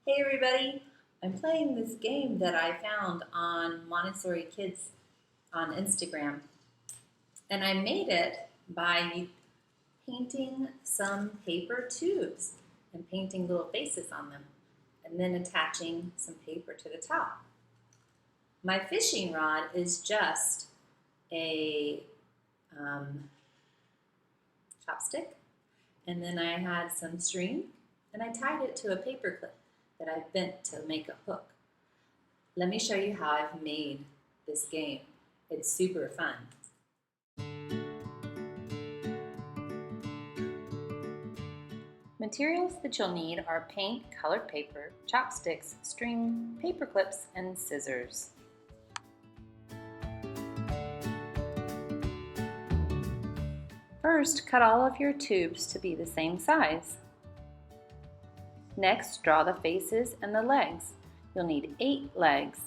Hey everybody! I'm playing this game that I found on Montessori Kids on Instagram. And I made it by painting some paper tubes and painting little faces on them and then attaching some paper to the top. My fishing rod is just a chopstick, and then I had some string and I tied it to a paper clip that I bent to make a hook. Let me show you how I've made this game. It's super fun. Materials that you'll need are paint, colored paper, chopsticks, string, paper clips, and scissors. First, cut all of your tubes to be the same size. Next, draw the faces and the legs. You'll need 8 legs.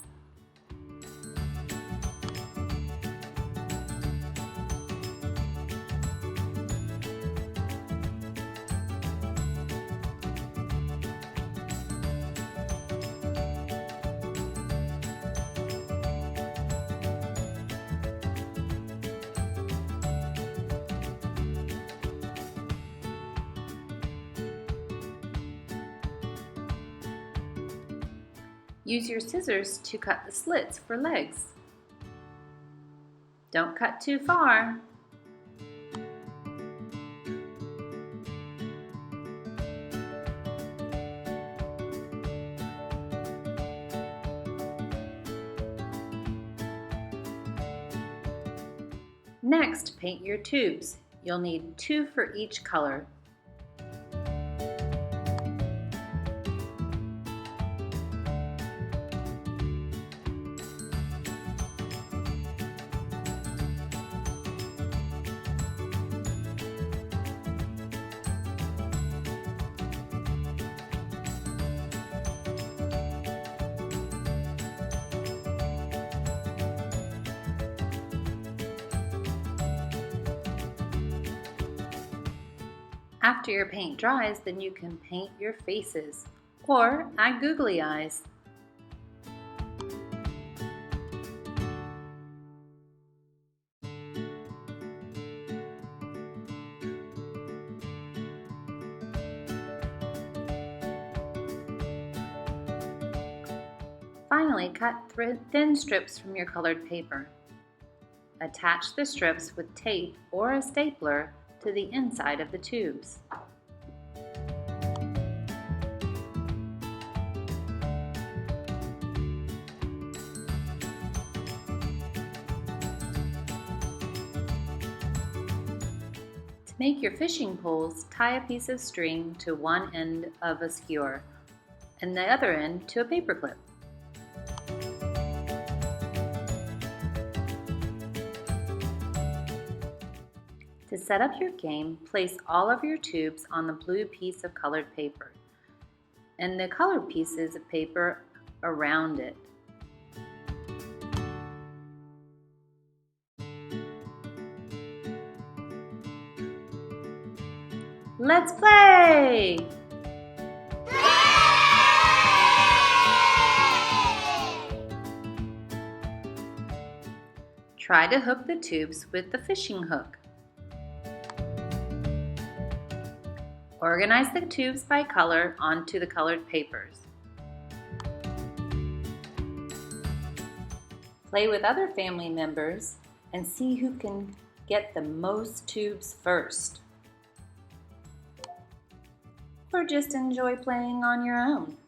Use your scissors to cut the slits for legs. Don't cut too far. Next, paint your tubes. You'll need 2 for each color. After your paint dries, then you can paint your faces or add googly eyes. Finally, cut thin strips from your colored paper. Attach the strips with tape or a stapler to the inside of the tubes. To make your fishing poles, tie a piece of string to one end of a skewer and the other end to a paper clip. To set up your game, place all of your tubes on the blue piece of colored paper and the colored pieces of paper around it. Let's play! Try to hook the tubes with the fishing hook. Organize the tubes by color onto the colored papers. Play with other family members and see who can get the most tubes first. Or just enjoy playing on your own.